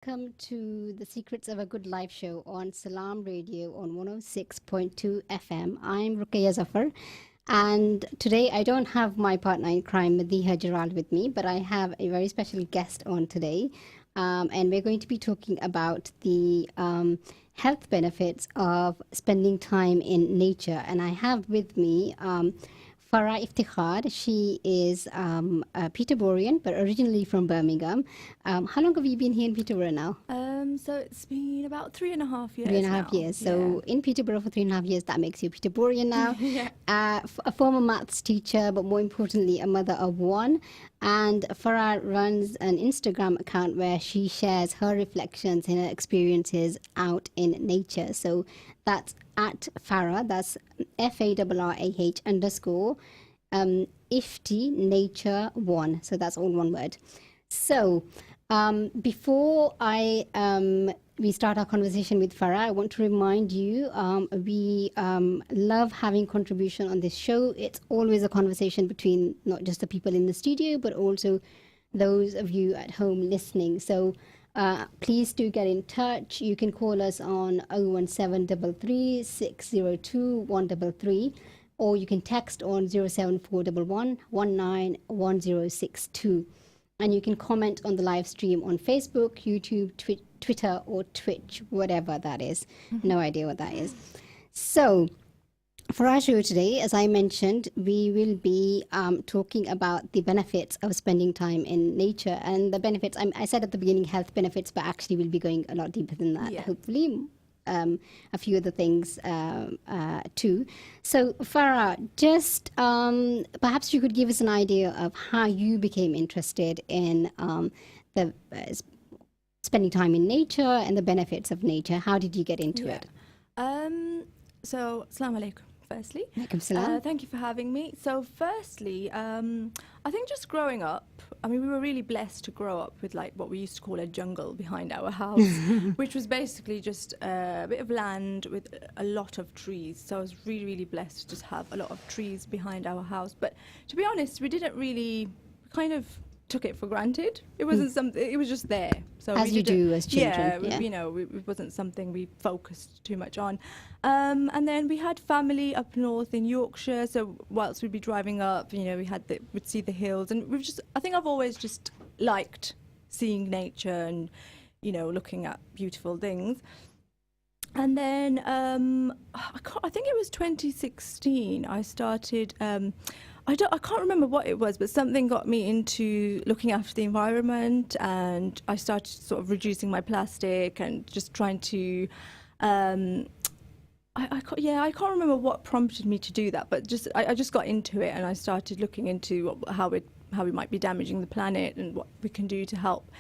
Welcome to the Secrets of a Good Life show on Salam Radio on 106.2 FM. I'm Ruqia Zafar, and today I don't have my partner in crime, Madiha Gerald, with me, but I have a very special guest on today. And we're going to be talking about the health benefits of spending time in nature. And I have with me Farah Iftikhar. She is a Peterborean, but originally from Birmingham. How long have you been here in Peterborough now? So it's been about 3.5 years. 3.5 years. So in Peterborough for 3.5 years, that makes you a Peterborough now. Yeah. A former maths teacher, but more importantly, a mother of one. And Farah runs an Instagram account where she shares her reflections and her experiences out in nature. So that's at Farah, that's FARRAH underscore Ifti Nature One. So that's all one word. So before we start our conversation with Farah, I want to remind you we love having contribution on this show. It's always a conversation between not just the people in the studio, but also those of you at home listening. So please do get in touch. You can call us on 01733 602 133, or you can text on 07411 191062. And you can comment on the live stream on Facebook, YouTube, Twitter, or Twitch, whatever that is. No idea what that is. So, for our show today, as I mentioned, we will be talking about the benefits of spending time in nature. And the benefits, I said at the beginning health benefits, but actually we'll be going a lot deeper than that, hopefully. A few other things too. So, Farah, just perhaps you could give us an idea of how you became interested in the spending time in nature and the benefits of nature. How did you get into it? So, Assalamu alaikum. Firstly, Thank you for having me. So, firstly, I think just growing up, I mean, we were really blessed to grow up with like what we used to call a jungle behind our house, which was basically just a bit of land with a lot of trees. So I was really, really blessed to just have a lot of trees behind our house. But to be honest, we didn't really kind of took it for granted. It wasn't something, it was just there. So as you do as children. Yeah, you know, it wasn't something we focused too much on. And then we had family up north in Yorkshire. So whilst we'd be driving up, you know, we'd see the hills, and I think I've always just liked seeing nature and, you know, looking at beautiful things. And then I think it was 2016. I started. I can't remember what it was, but something got me into looking after the environment, and I started sort of reducing my plastic and just trying to. I can't remember what prompted me to do that, but I just got into it, and I started looking into how we might be damaging the planet and what we can do to help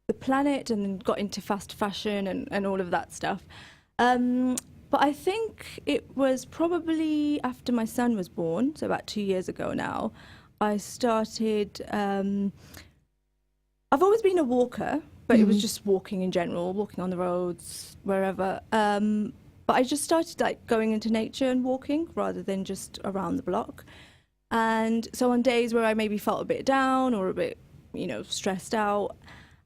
the planet, and then got into fast fashion and all of that stuff. But I think it was probably after my son was born, so about 2 years ago now, I started. I've always been a walker, but it was just walking in general, walking on the roads, wherever. But I just started like going into nature and walking rather than just around the block. And so on days where I maybe felt a bit down or a bit, you know, stressed out,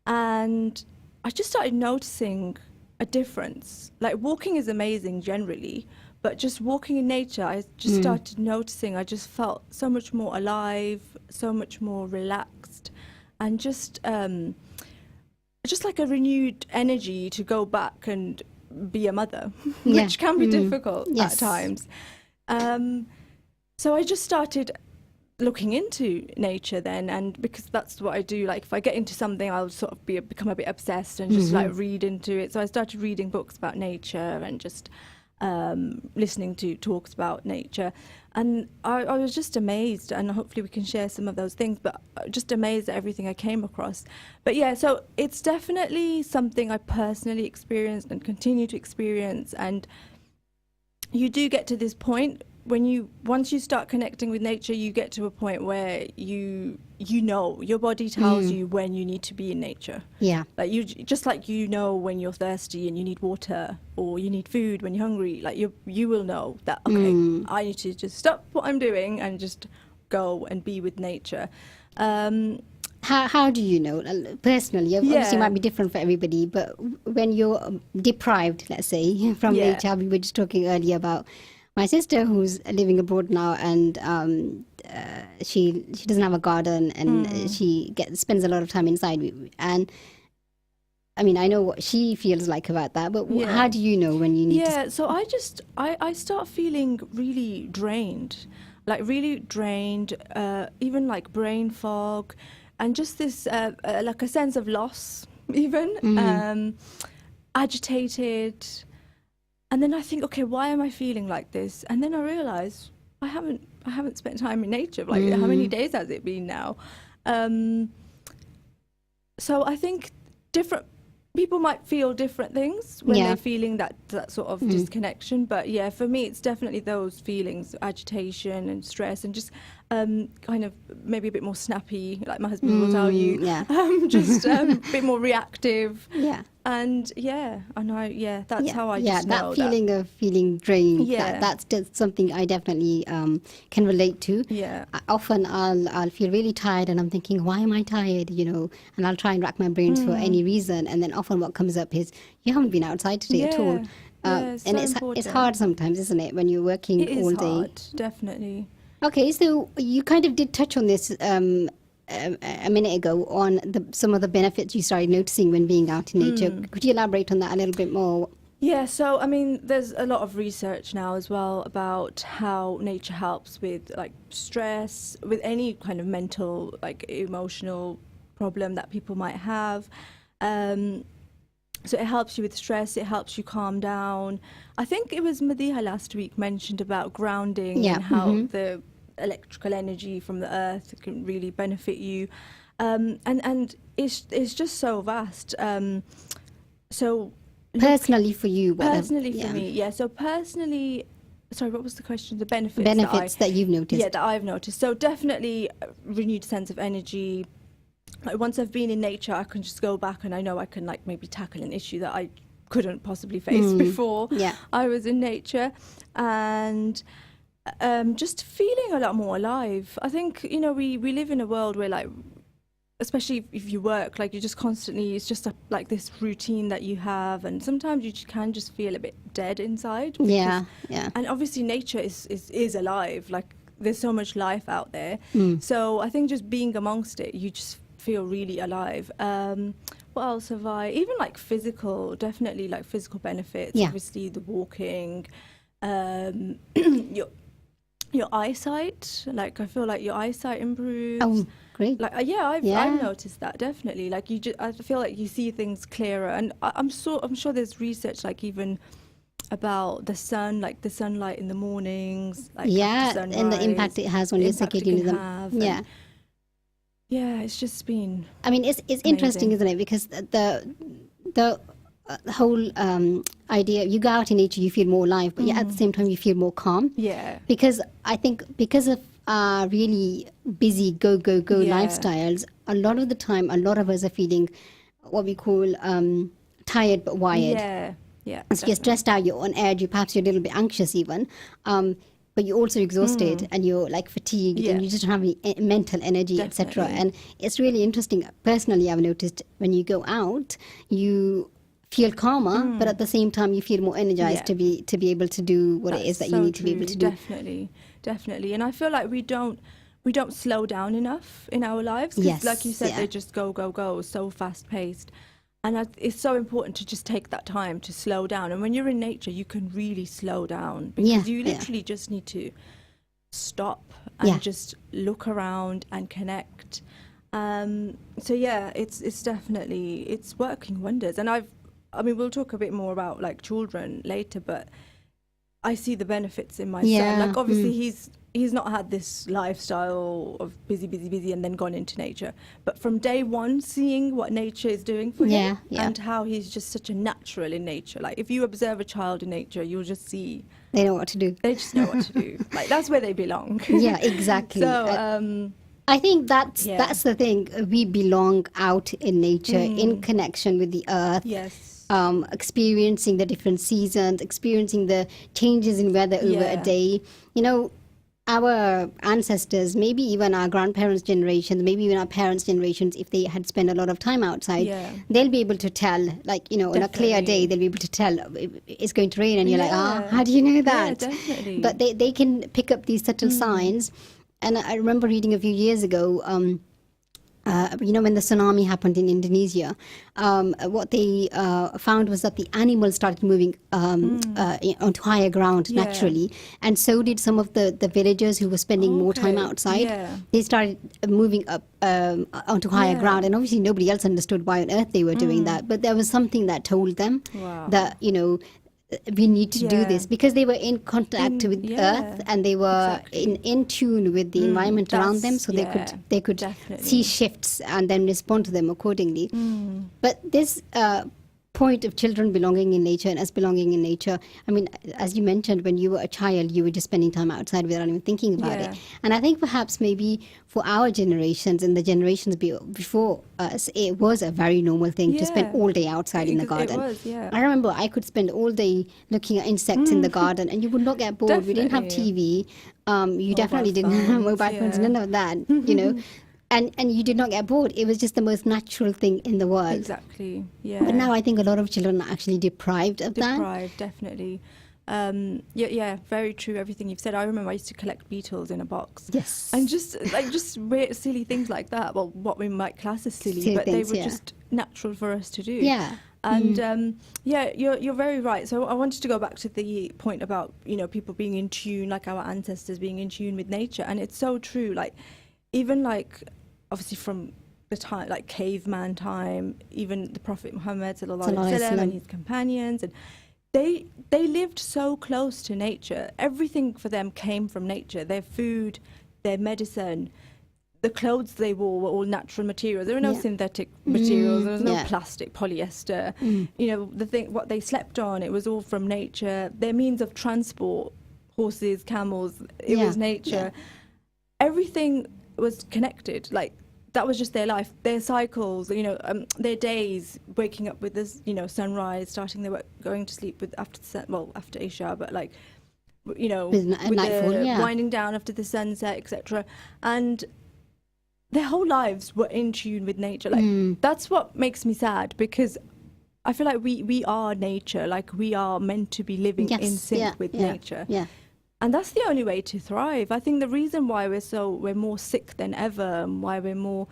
and I just started noticing a difference. Like walking is amazing generally, but just walking in nature, I just started noticing I just felt so much more alive, so much more relaxed, and just like a renewed energy to go back and be a mother, which can be difficult at times. So I just started looking into nature then, and because that's what I do, like if I get into something, I'll sort of become a bit obsessed and just like read into it. So I started reading books about nature and just listening to talks about nature, and I was just amazed, and hopefully we can share some of those things, but just amazed at everything I came across. But yeah, so it's definitely something I personally experienced and continue to experience, and you do get to this point once you start connecting with nature, you get to a point where you know your body tells you when you need to be in nature. Yeah, like you know when you're thirsty and you need water, or you need food when you're hungry. Like you will know that, okay, I need to just stop what I'm doing and just go and be with nature. How do you know personally? Obviously, it Yeah. might be different for everybody, but when you're deprived, let's say, from Yeah. nature, we were just talking earlier about my sister who's living abroad now, and she doesn't have a garden, and she spends a lot of time inside. And I mean, I know what she feels like about that, but how Yeah. do you know when you need to? Yeah, so I start feeling really drained, like really drained, even like brain fog, and just this like a sense of loss, even agitated. And then I think, okay, why am I feeling like this? And then I realize I haven't spent time in nature. Like, how many days has it been now? So I think different people might feel different things when Yeah. they're feeling that sort of disconnection. But yeah, for me, it's definitely those feelings, agitation and stress, and just kind of maybe a bit more snappy, like my husband will tell you. Yeah. Just a bit more reactive. Yeah. And that's how I yeah, just know that feeling of feeling drained. Yeah. That's just something I definitely can relate to. Yeah. Often I'll feel really tired, and I'm thinking, why am I tired? And I'll try and rack my brains for any reason, and then often what comes up is you haven't been outside today at all. It's And so it's important. hard sometimes, isn't it, when you're working It is all day? hard, definitely. Okay, so you kind of did touch on this a minute ago on some of the benefits you started noticing when being out in nature. Could you elaborate on that a little bit more? Yeah, so I mean, there's a lot of research now as well about how nature helps with like stress, with any kind of mental, like emotional problem that people might have. So it helps you with stress, it helps you calm down. I think it was Madiha last week mentioned about grounding Yeah, and how the electrical energy from the earth can really benefit you. And it's just so vast. So Personally for you, personally for me, yeah. So personally, sorry, what was the question? The benefits. benefits that you've noticed. Yeah, that I've noticed. So definitely a renewed sense of energy. Like once I've been in nature, I can just go back and I know I can like maybe tackle an issue that I couldn't possibly face before Yeah. I was in nature. And just feeling a lot more alive. I think, we live in a world where like, especially if you work, like you're just constantly, it's just like this routine that you have, and sometimes you can just feel a bit dead inside. Yeah, yeah. And obviously nature is alive, like there's so much life out there. So I think just being amongst it, you just feel really alive. What else have I, even like definitely like physical benefits, Yeah. obviously the walking, your eyesight, like I feel like your eyesight improves. Oh, great. Like I've Yeah. noticed that definitely. Like I feel like you see things clearer, and I'm sure there's research like even about the sun, like the sunlight in the mornings, like Yeah, after and the sunrise, impact it has on the your impact it circadian can rhythm. have, Yeah. and yeah, it's just been I mean, it's interesting, isn't it? Because the whole idea, you go out in nature, you feel more alive, but at the same time, you feel more calm. yeah, Because I think because of our really busy go Yeah. lifestyles, a lot of the time, a lot of us are feeling what we call tired but wired. yeah. So you're definitely. stressed out, you're on edge, perhaps you're a little bit anxious even, but you're also exhausted and you're like fatigued Yeah. and you just don't have any mental energy, etc. Definitely. And it's really interesting. Personally, I've noticed when you go out, you feel calmer, but at the same time, you feel more energized Yeah. to be able to do what it is that That's you so need to be able true. to do. Definitely. And I feel like we don't slow down enough in our lives. 'Cause Yes, like you said, yeah. they just go, so fast paced. And it's so important to just take that time to slow down. And when you're in nature, you can really slow down because Yeah, you yeah. literally just need to stop and Yeah. just look around and connect. So yeah, it's definitely, it's working wonders. And I mean, we'll talk a bit more about like children later, but I see the benefits in my Yeah, son. Like obviously he's not had this lifestyle of busy and then gone into nature. But from day one, seeing what nature is doing for Yeah, him yeah. and how he's just such a natural in nature. Like if you observe a child in nature, you'll just see They know what to do. they just know what to do. Like that's where they belong. Yeah, exactly. So I think that's Yeah. that's the thing. We belong out in nature, in connection with the earth. yes. Experiencing the different seasons, experiencing the changes in weather over a Yeah. day. our ancestors, maybe even our grandparents' generations, maybe even our parents' generations, if they had spent a lot of time outside, Yeah. they'll be able to tell, like, on a clear day, Definitely. they'll be able to tell it's going to rain, and you're like, Yeah. how do you know Yeah, that? definitely. But they can pick up these subtle signs. And I remember reading a few years ago, when the tsunami happened in Indonesia, what they found was that the animals started moving onto higher ground Yeah. naturally, and so did some of the villagers who were spending more time Okay. outside. Yeah. They started moving up onto higher Yeah. ground, and obviously nobody else understood why on earth they were doing that, but there was something that told them Wow. that we need to do Yeah. this, because they were in contact with Yeah. earth, and they were Exactly. in tune with the environment around them, That's- so yeah, they could definitely. see shifts and then respond to them accordingly. But this point of children belonging in nature and us belonging in nature, I mean, as you mentioned, when you were a child, you were just spending time outside without even thinking about Yeah. it. And I think perhaps maybe for our generations and the generations before us, it was a very normal thing to spend Yeah. all day outside in the It garden. was, yeah. I remember I could spend all day looking at insects in the garden, and you would not get bored. We didn't have Definitely. TV. You definitely didn't have phones, mobile phones, yeah. none of that. And you did not get bored. It was just the most natural thing in the world. Exactly. Yeah. But now I think a lot of children are actually deprived of that. Deprived, definitely. Yeah, very true. Everything you've said. I remember I used to collect beetles in a box. Yes. And just weird, silly things like that. Well, what we might class as silly, Silly but things, they were yeah. just natural for us to do. Yeah. And yeah, you're very right. So I wanted to go back to the point about people being in tune, like our ancestors being in tune with nature, and it's so true. Like even like obviously from the time like caveman time, even the Prophet Muhammad sallallahu alaihi wasallam and his companions, and they lived so close to nature. Everything for them came from nature. Their food, their medicine, the clothes they wore were all natural materials. There were no Yeah. synthetic materials. There was no yeah. plastic, polyester. What they slept on, it was all from nature. Their means of transport, horses, camels, it Yeah. was nature. Everything was connected. Like that was just their life, their cycles, their days, waking up with this, sunrise, starting their work, going to sleep with after Isha, but like, with nightfall, the yeah. winding down after the sunset, etc. And their whole lives were in tune with nature. Like that's what makes me sad, because I feel like we are nature. Like we are meant to be living Yes, in sync yeah, with yeah, nature. Yeah. And that's the only way to thrive. I think the reason why we're more sick than ever, and why we're more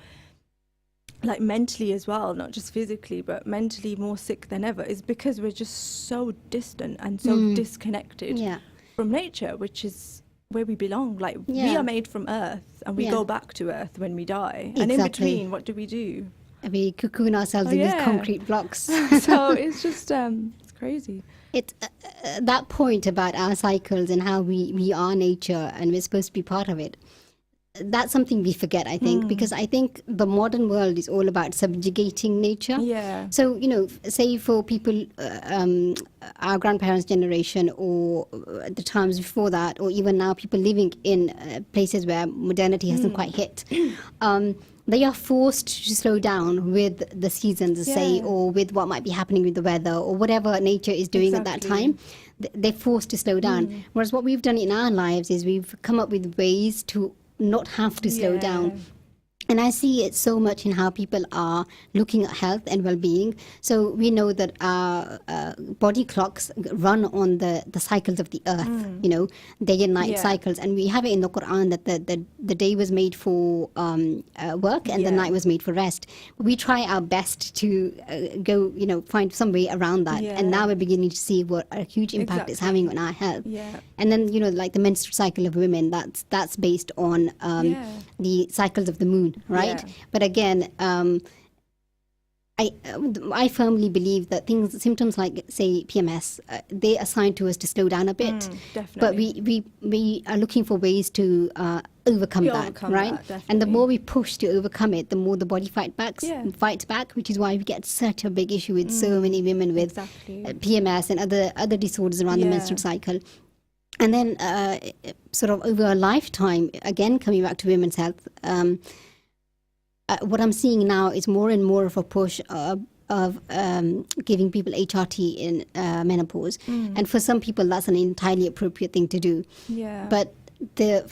like mentally as well, not just physically, but mentally more sick than ever, is because we're just so distant and so disconnected Yeah. from nature, which is where we belong. Like we Yeah. are made from earth, and we Yeah. go back to earth when we die. And in Exactly. between, what do we do? We cocoon ourselves in these yeah. concrete blocks. So it's just it's crazy. It's that point about our cycles and how we are nature and we're supposed to be part of it. That's something we forget, I think, because I think the modern world is all about subjugating nature. Yeah. So, say for people, our grandparents' generation, or the times before that, or even now, people living in places where modernity hasn't quite hit, they are forced to slow down with the seasons, say, Yeah. or with what might be happening with the weather, or whatever nature is doing at that Exactly. time. They're forced to slow down. Whereas what we've done in our lives is we've come up with ways to not have to slow down. And I see it so much in how people are looking at health and well-being. So we know that our body clocks run on the cycles of the earth, day and night Yeah. cycles. And we have it in the Quran that the day was made for work and the Yeah. night was made for rest. We try our best to go, find some way around that. Yeah. And now we're beginning to see what a huge impact it's having on our health. Yeah. And then, like the menstrual cycle of women, that's based on Yeah. the cycles of the moon, right? Yeah. But again, I firmly believe that symptoms like, say, PMS, they assign to us to slow down a bit. Definitely. But we are looking for ways to overcome Yeah, that, overcome right? that, And the definitely. more we push to overcome it, the more the body Yeah. fights back, which is why we get such a big issue with so many women with Exactly. PMS and other disorders around the Yeah. menstrual cycle. And then sort of over a lifetime, again, coming back to women's health, what I'm seeing now is more and more of a push of giving people HRT in menopause. And for some people, that's an entirely appropriate thing to do. Yeah. But the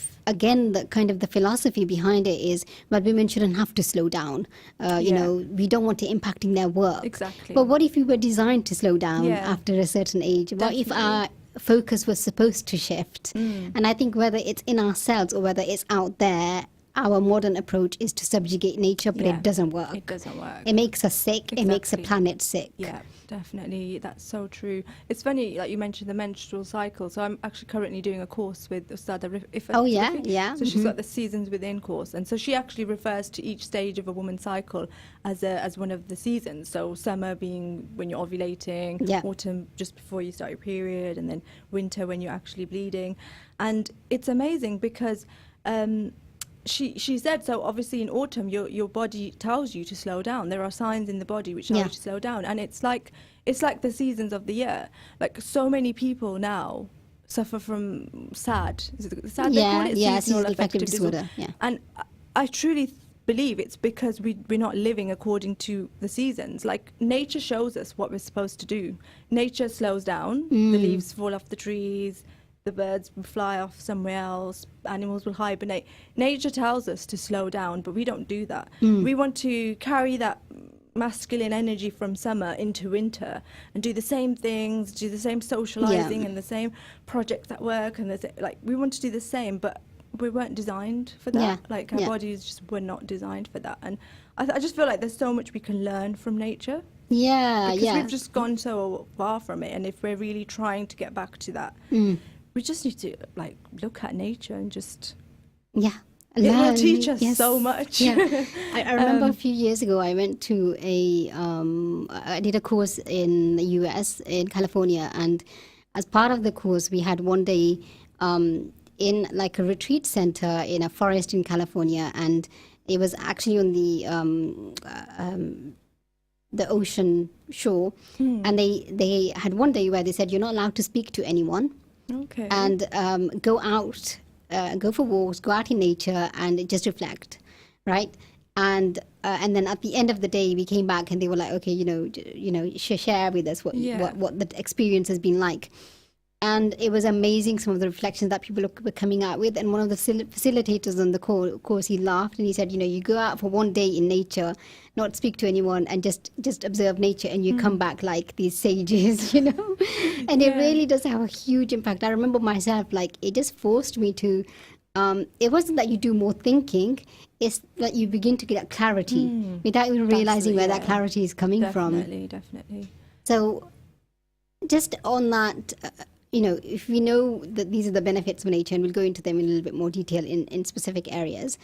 kind of the philosophy behind it is, well, women shouldn't have to slow down. You Yeah. know, we don't want it impacting their work. Exactly. But what if we were designed to slow down Yeah. after a certain age? What if Definitely. our focus was supposed to shift? And I think whether it's in ourselves or whether it's out there, our modern approach is to subjugate nature, but Yeah. it doesn't work. It doesn't work. It makes us sick. It makes the Exactly. planet sick. Yeah, definitely. That's so true. It's funny, like you mentioned the menstrual cycle. So I'm actually currently doing a course with Ustada Ifat. Oh, yeah, Rafi. yeah, So she's got the seasons within course, and so she actually refers to each stage of a woman's cycle as one of the seasons. So summer being when you're ovulating, Yeah. autumn just before you start your period, and then winter when you're actually bleeding. And it's amazing because she said, so obviously in autumn your body tells you to slow down. There are signs in the body which tell Yeah. you to slow down, and it's like the seasons of the year. Like so many people now suffer from SAD. Is it SAD? They call it seasonal affective disorder. Yeah. And I truly believe it's because we're not living according to the seasons. Like nature shows us what we're supposed to do. Nature slows down. The leaves fall off the trees. The birds will fly off somewhere else, animals will hibernate. Nature tells us to slow down, but we don't do that. We want to carry that masculine energy from summer into winter and do the same things, do the same socializing and the same projects at work, and like we want to do the same, but we weren't designed for that. Yeah. Like our bodies just were not designed for that. And I just feel like there's so much we can learn from nature. Yeah, Because yeah. we've just gone so far from it, and if we're really trying to get back to that, we just need to like look at nature and just Yeah. it will Learn. teach us Yes. so much. Yeah. I remember a few years ago, I went to I did a course in the US, in California, and as part of the course, we had one day in like a retreat center in a forest in California, and it was actually on the ocean shore, and they had one day where they said you're not allowed to speak to anyone. Okay. And go out, go for walks, go out in nature, and just reflect, right? And then at the end of the day, we came back and they were like, okay, share with us what the experience has been like. And it was amazing, some of the reflections that people were coming out with. And one of the facilitators on the course, he laughed and he said, you go out for one day in nature, not speak to anyone, and just observe nature, and you come back like these sages, And it really does have a huge impact. I remember myself, like, it just forced me to, it wasn't that you do more thinking, it's that you begin to get clarity without even realizing where that clarity is coming from. Definitely. So just on that, if we know that these are the benefits of nature, and we'll go into them in a little bit more detail in specific areas,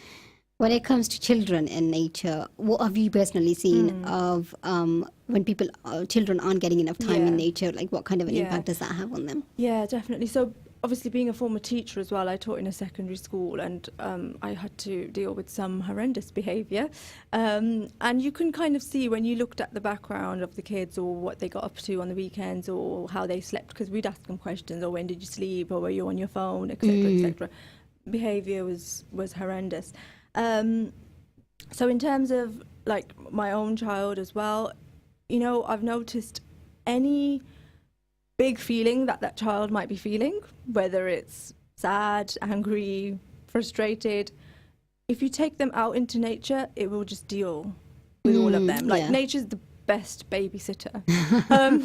when it comes to children and nature, what have you personally seen of when children aren't getting enough time in nature? Like, what kind of an impact does that have on them? Yeah, definitely. So obviously being a former teacher as well, I taught in a secondary school, and I had to deal with some horrendous behaviour. And you can kind of see when you looked at the background of the kids, or what they got up to on the weekends, or how they slept, because we'd ask them questions, or when did you sleep, or were you on your phone, etc., etc. Behaviour was horrendous. So in terms of like my own child as well, I've noticed any big feeling that child might be feeling, whether it's sad, angry, frustrated, if you take them out into nature, it will just deal with all of them. Like nature's the best babysitter,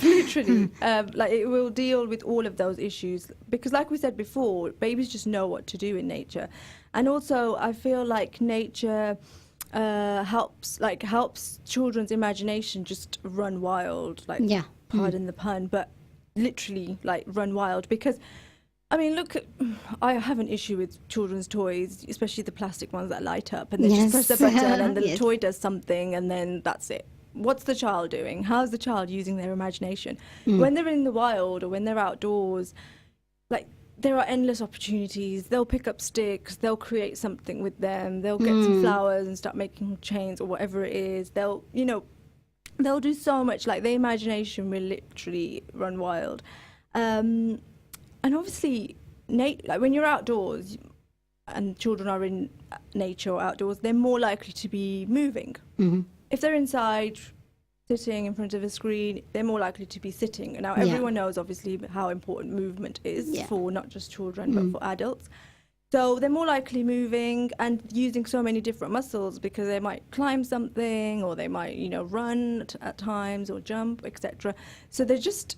literally. Like it will deal with all of those issues, because like we said before, babies just know what to do in nature. And also I feel like nature helps children's imagination just run wild, like pardon the pun, but literally like run wild. Because I mean, look, I have an issue with children's toys, especially the plastic ones that light up, and they just press the button and the toy does something, and then that's it. What's the child doing? How's the child using their imagination? When they're in the wild or when they're outdoors, like, there are endless opportunities. They'll pick up sticks, they'll create something with them, they'll get some flowers and start making chains or whatever it is. They'll do so much. Like, their imagination will literally run wild. And obviously, like when you're outdoors and children are in nature or outdoors, they're more likely to be moving. If they're inside, sitting in front of a screen, they're more likely to be sitting. Now, everyone knows, obviously, how important movement is for not just children, but for adults. So they're more likely moving and using so many different muscles because they might climb something or they might, run at times or jump, etc. So they're just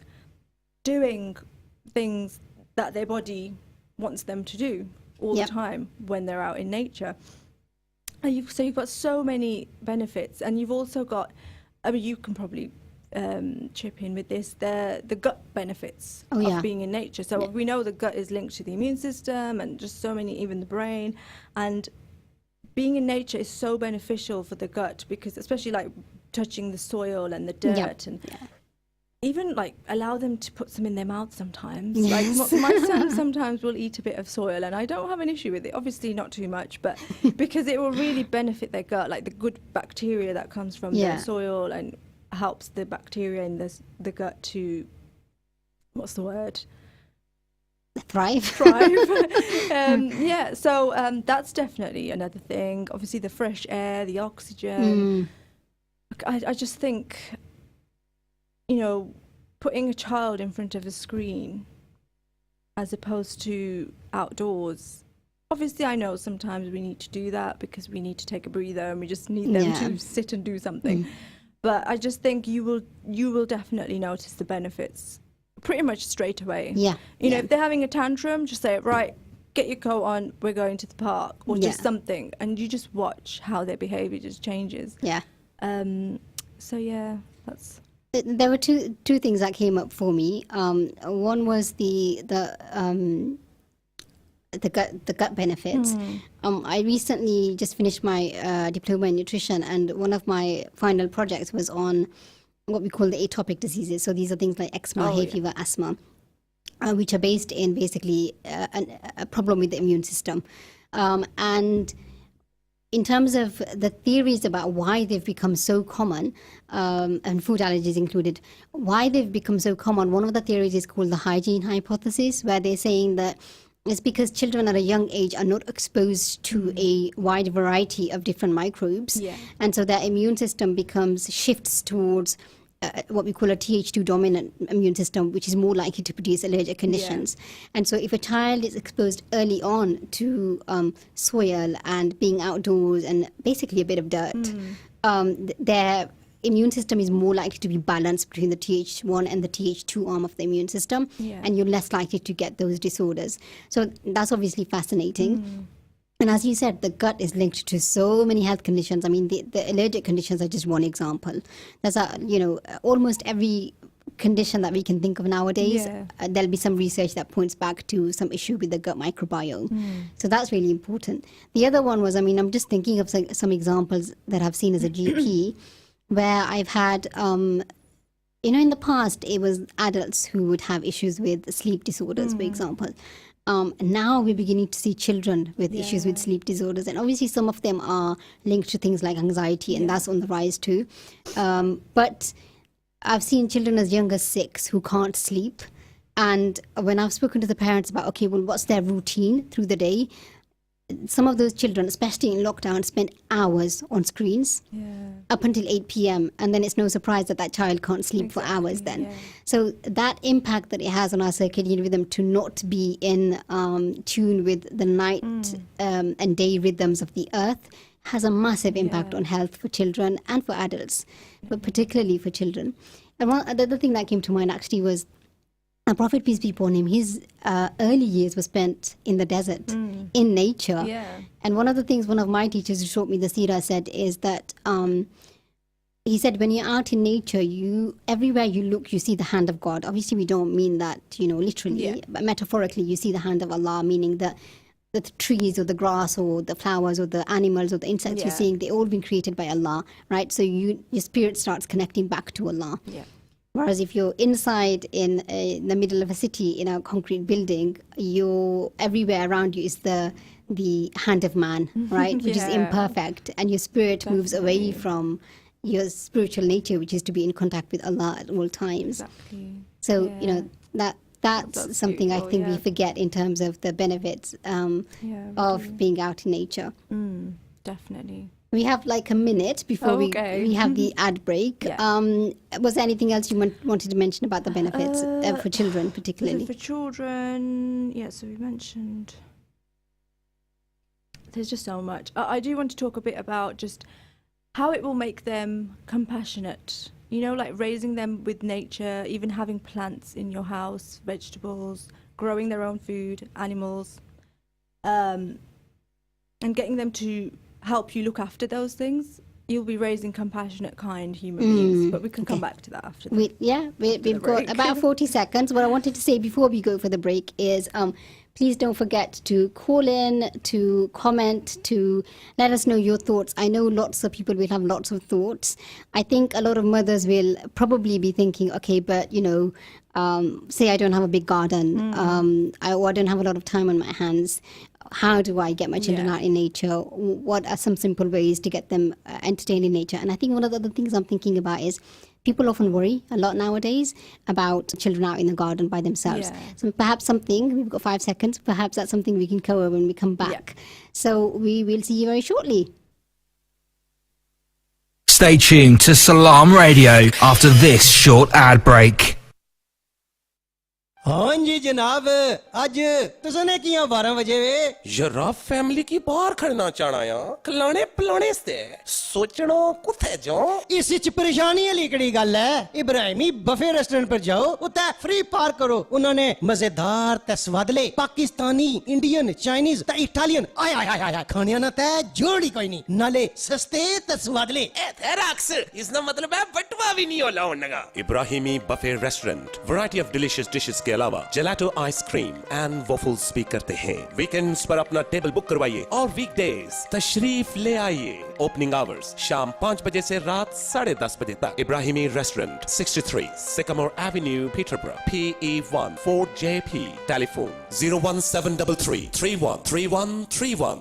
doing things that their body wants them to do all the time when they're out in nature. And you've got so many benefits, and you've also got, I mean, you can probably chip in with this, the gut benefits of being in nature. So we know the gut is linked to the immune system and just so many, even the brain. And being in nature is so beneficial for the gut because especially like touching the soil and the dirt and even like allow them to put some in their mouth sometimes. Yes. Like my son sometimes will eat a bit of soil and I don't have an issue with it, obviously not too much, but because it will really benefit their gut, like the good bacteria that comes from the soil and helps the bacteria in the gut to, what's the word? Thrive. So that's definitely another thing. Obviously the fresh air, the oxygen. I just think, putting a child in front of a screen as opposed to outdoors. Obviously, I know sometimes we need to do that because we need to take a breather and we just need them to sit and do something. But I just think you will definitely notice the benefits pretty much straight away. If they're having a tantrum, just say, right, get your coat on, we're going to the park, or just something, and you just watch how their behavior just changes. That's. There were two things that came up for me. One was the gut benefits. I recently just finished my diploma in nutrition, and one of my final projects was on what we call the atopic diseases. So these are things like eczema, hay fever, asthma, which are based in basically a problem with the immune system. And in terms of the theories about why they've become so common, and food allergies included, why they've become so common, one of the theories is called the hygiene hypothesis, where they're saying that it's because children at a young age are not exposed to a wide variety of different microbes. And so their immune system shifts towards what we call a Th2 dominant immune system, which is more likely to produce allergic conditions. And so if a child is exposed early on to soil and being outdoors and basically a bit of dirt, their immune system is more likely to be balanced between the Th1 and the Th2 arm of the immune system, and you're less likely to get those disorders. So that's obviously fascinating. And as you said, the gut is linked to so many health conditions. I mean, the allergic conditions are just one example. There's almost every condition that we can think of nowadays, there'll be some research that points back to some issue with the gut microbiome. So that's really important. The other one was, I'm just thinking of some examples that I've seen as a GP, where I've had, in the past, it was adults who would have issues with sleep disorders, for example. Now we're beginning to see children with issues with sleep disorders, and obviously some of them are linked to things like anxiety, and that's on the rise too. But I've seen children as young as 6 who can't sleep, and when I've spoken to the parents about, okay, well, what's their routine through the day, some of those children, especially in lockdown, spent hours on screens up until 8 p.m. And then it's no surprise that child can't sleep for hours then. So that impact that it has on our circadian rhythm to not be in tune with the night and day rhythms of the earth has a massive impact on health for children and for adults, but particularly for children. And the other thing that came to mind actually was Prophet, peace be upon him, his early years were spent in the desert, in nature. And one of the things one of my teachers who taught me the seerah said is that he said, when you're out in nature, everywhere you look, you see the hand of God. Obviously, we don't mean that, literally, but metaphorically, you see the hand of Allah, meaning that the trees or the grass or the flowers or the animals or the insects you're seeing, they've all been created by Allah, right? So your spirit starts connecting back to Allah. Whereas if you're inside in the middle of a city in a concrete building, everywhere around you is the hand of man, right? Which is imperfect, and your spirit moves away from your spiritual nature, which is to be in contact with Allah at all times. So that's something I think we forget in terms of the benefits of being out in nature. Definitely. We have like a minute before we have the ad break. Was there anything else you wanted to mention about the benefits for children particularly? For children, so we mentioned... There's just so much. I do want to talk a bit about just how it will make them compassionate. You know, like raising them with nature, even having plants in your house, vegetables, growing their own food, animals, and getting them to help you look after those things. You'll be raising compassionate, kind human beings. But we can come back to that after the We've got about 40 seconds. What I wanted to say before we go for the break is please don't forget to call in, to comment, to let us know your thoughts. I know lots of people will have lots of thoughts. I think a lot of mothers will probably be thinking, okay, but, say I don't have a big garden, or I don't have a lot of time on my hands. How do I get my children out in nature? What are some simple ways to get them entertained in nature? And I think one of the other things I'm thinking about is people often worry a lot nowadays about children out in the garden by themselves. Yeah. So perhaps we've got 5 seconds, perhaps that's something we can cover when we come back. So we will see you very shortly. Stay tuned to Salam Radio after this short ad break. हाँ जी जनाब अज तुसने किया 12 बजे वे यार family की बाहर खड़ना चाहना या खिलाने पिलाने से सोचना कुथे जाओ इस च परेशानी वाली कड़ी गल है इब्राहिमी बफे रेस्टोरेंट पर जाओ उते फ्री पार्क करो उन्होंने मजेदार ते स्वादले पाकिस्तानी इंडियन चाइनीज ते इटालियन आय आय आय आय खाने ना ते जोड़ी कोई नहीं नाले सस्ते ते स्वादले ए थे रक्स इसका मतलब है बटवा भी नहीं होला होनेगा Ibrahimi buffet restaurant variety of delicious dishes के अलावा जेलाटो आइसक्रीम एंड वॉफल्स भी करते हैं वीकेंड्स पर अपना टेबल बुक करवाइए और वीकडेज तशरीफ ले आइए ओपनिंग आवर्स शाम 5 बजे से रात 10:30 बजे तक Ibrahimi restaurant 63 Sycamore Avenue Peterborough PE1 4JP telephone 01733 313131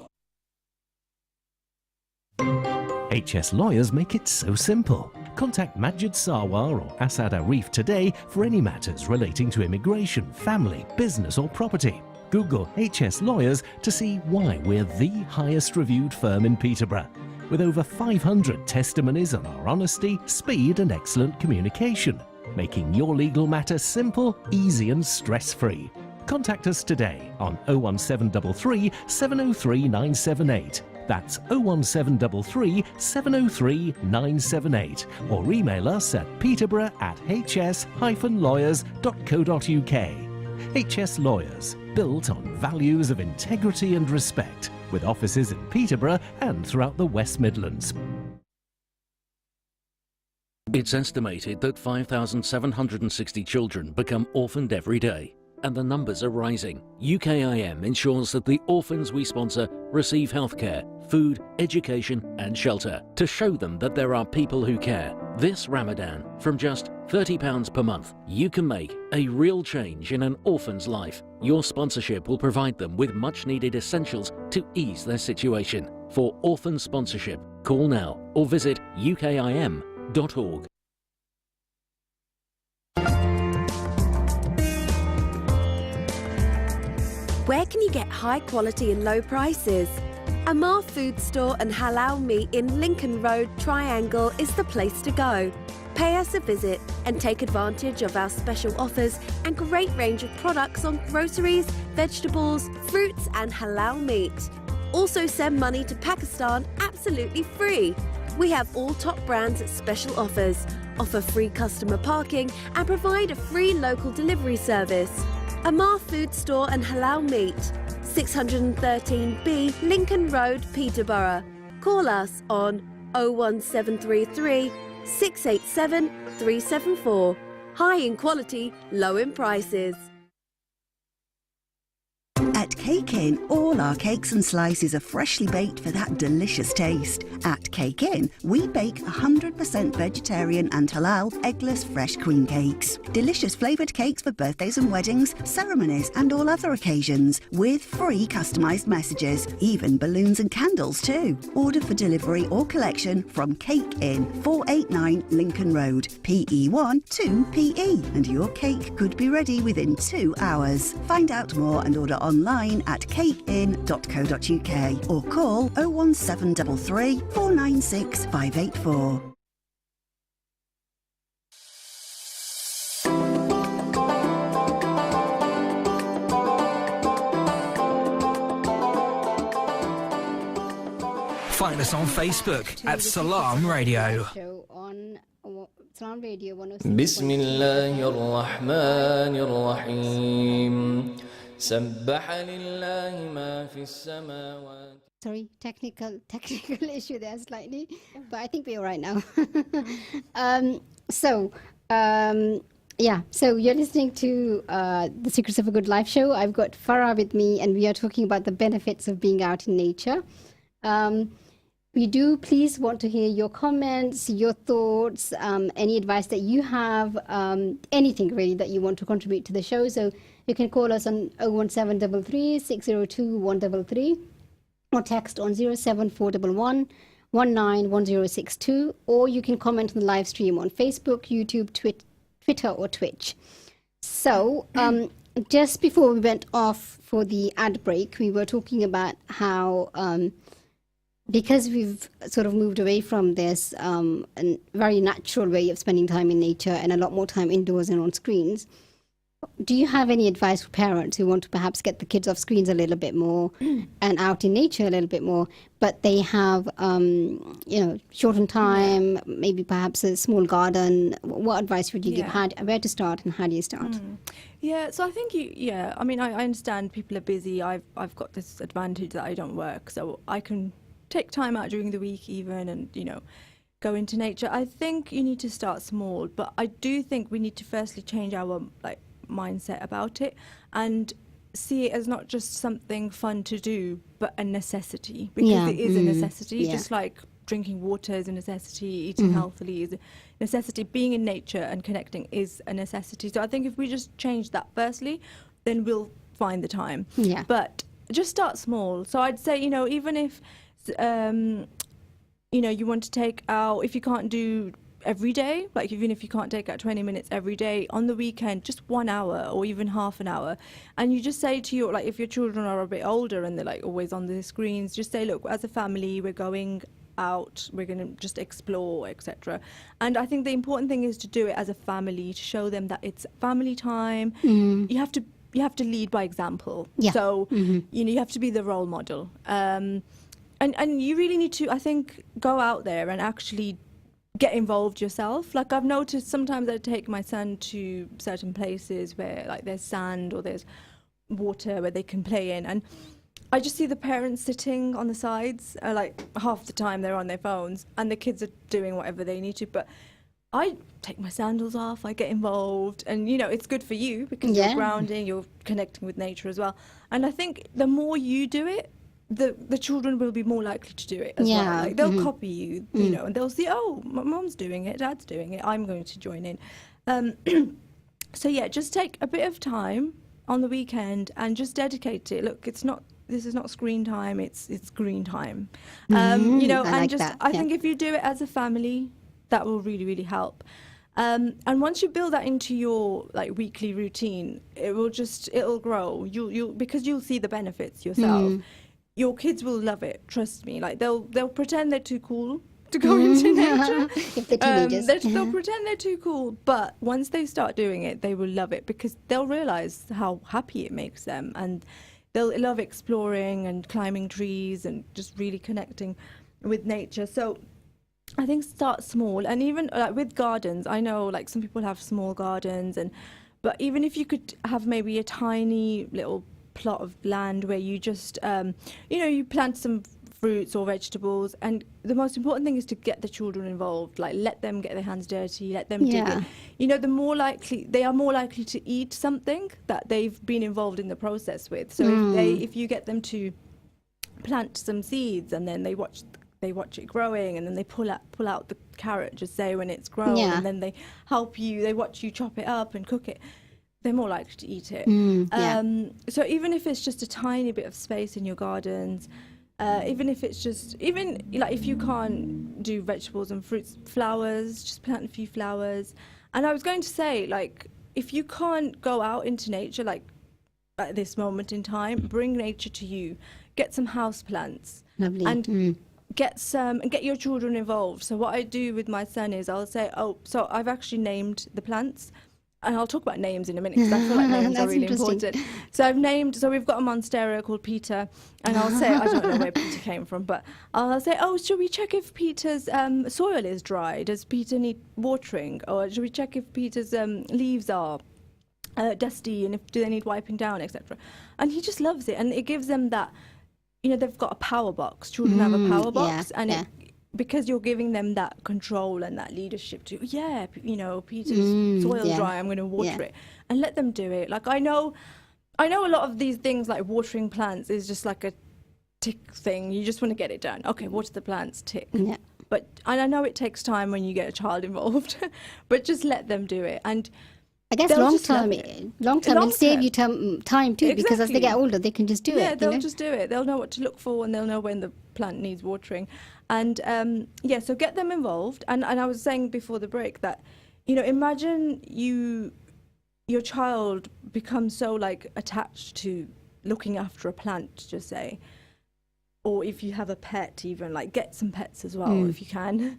HS Lawyers make it so simple. Contact Majid Sarwar or Asad Arif today for any matters relating to immigration, family, business or property. Google HS Lawyers to see why we're the highest reviewed firm in Peterborough, with over 500 testimonies on our honesty, speed and excellent communication, making your legal matters simple, easy and stress-free. Contact us today on 01733 703 978. That's 01733 703 978 or email us at peterborough@hs-lawyers.co.uk. HS Lawyers, built on values of integrity and respect, with offices in Peterborough and throughout the West Midlands. It's estimated that 5,760 children become orphaned every day, and the numbers are rising. UKIM ensures that the orphans we sponsor receive healthcare, food, education and shelter to show them that there are people who care. This Ramadan, from just £30 per month, you can make a real change in an orphan's life. Your sponsorship will provide them with much needed essentials to ease their situation. For orphan sponsorship, call now or visit ukim.org. Where can you get high quality and low prices? Amar Food Store and Halal Meat in Lincoln Road Triangle is the place to go. Pay us a visit and take advantage of our special offers and great range of products on groceries, vegetables, fruits and halal meat. Also send money to Pakistan absolutely free. We have all top brands at special offers, offer free customer parking and provide a free local delivery service. Amar Food Store and Halal Meat, 613B Lincoln Road, Peterborough. Call us on 01733 687 374. High in quality, low in prices. At Cake Inn, all our cakes and slices are freshly baked for that delicious taste. At Cake Inn, we bake 100% vegetarian and halal eggless fresh cream cakes. Delicious flavoured cakes for birthdays and weddings, ceremonies and all other occasions, with free customised messages, even balloons and candles too. Order for delivery or collection from Cake Inn, 489 Lincoln Road, PE1 2PE, and your cake could be ready within 2 hours. Find out more and order online at cakeinn.co.uk or call 01733 496 584. Find us on Facebook at Salam Radio. Show on Salam Radio 106. بسم الله الرحمن الرحيم سبح لله ما في السماوات. Sorry, technical issue there slightly, but I think we're all right now. So you're listening to the Secrets of a Good Life show. I've got Farah with me, and we are talking about the benefits of being out in nature. We do please want to hear your comments, your thoughts, any advice that you have, anything really that you want to contribute to the show. So you can call us on 01733 602 133 or text on 07411 191062, or you can comment on the live stream on Facebook, YouTube, Twitter or Twitch. So just before we went off for the ad break, we were talking about how because we've sort of moved away from this a very natural way of spending time in nature and a lot more time indoors and on screens, do you have any advice for parents who want to perhaps get the kids off screens a little bit more and out in nature a little bit more, but they have, shortened time, maybe perhaps a small garden? What advice would you give? Where to start and how do you start? Yeah, so I think I mean, I understand people are busy. I've got this advantage that I don't work, so I can take time out during the week even and, go into nature. I think you need to start small, but I do think we need to firstly change our mindset about it and see it as not just something fun to do, but a necessity, because it is a necessity. Just like drinking water is a necessity, eating healthily is a necessity, being in nature and connecting is a necessity. So I think if we just change that firstly, then we'll find the time. But just start small. So I'd say, even if you want to take out, if you can't do every day, like even if you can't take out 20 minutes every day, on the weekend, just 1 hour or even half an hour. And you just say to your, if your children are a bit older and they're always on the screens, just say, look, as a family, we're going out, we're going to just explore, etc. And I think the important thing is to do it as a family, to show them that it's family time. You have to lead by example. So, you have to be the role model. And you really need to, I think, go out there and actually get involved yourself. I've noticed sometimes I take my son to certain places where there's sand or there's water where they can play in, and I just see the parents sitting on the sides, half the time they're on their phones and the kids are doing whatever they need to, but I take my sandals off, I get involved, and it's good for you because you're grounding, you're connecting with nature as well. And I think the more you do it, the children will be more likely to do it as well. They'll copy you, and they'll see, oh, my mom's doing it, dad's doing it, I'm going to join in. So just take a bit of time on the weekend and just dedicate it. Look, this is not screen time, it's green time. I think if you do it as a family, that will really, really help. And once you build that into your weekly routine, it'll grow. Because you'll see the benefits yourself. Your kids will love it, trust me. They'll pretend they're too cool to go into nature. If they're teenagers. They'll pretend they're too cool, but once they start doing it, they will love it because they'll realize how happy it makes them, and they'll love exploring and climbing trees and just really connecting with nature. So I think start small, and even with gardens, I know some people have small gardens, but even if you could have maybe a tiny little plot of land where you just you plant some fruits or vegetables, and the most important thing is to get the children involved. Let them get their hands dirty, let them dig it. The more likely they are more likely to eat something that they've been involved in the process with. So if you get them to plant some seeds and then they watch it growing, and then they pull out the carrot, just say when it's grown, and then they watch you chop it up and cook it, they're more likely to eat it. So even if it's just a tiny bit of space in your gardens, even if it's just, if you can't do vegetables and fruits, flowers, just plant a few flowers. And I was going to say, if you can't go out into nature, at this moment in time, bring nature to you. Get some house plants. Lovely. And get your children involved. So what I do with my son is I'll say, so I've actually named the plants. and I'll talk about names in a minute because I feel like names are That's really interesting. important. So we've got a monstera called Peter, and I'll say, I don't know where Peter came from, but I'll say, oh, should we check if Peter's soil is dry? Does Peter need watering? Or should we check if Peter's leaves are dusty, and do they need wiping down, etc.? And he just loves it, and it gives them that, they've got a power box. Children have a power box, and because you're giving them that control and that leadership to, Peter's soil's dry, I'm going to water it, and let them do it. Like I know a lot of these things, like watering plants, is just like a tick thing. You just want to get it done. Okay, water the plants, tick. Yeah. And I know it takes time when you get a child involved, but just let them do it. And I guess they'll long just love term, it. it'll save you time too, because as they Exactly. get older, they can just do it. Yeah, they'll you know? just do it. They'll know what to look for, and they'll know when the plant needs watering. And so get them involved. And I was saying before the break that, imagine your child becomes so like attached to looking after a plant, just say, or if you have a pet, even like get some pets as well if you can.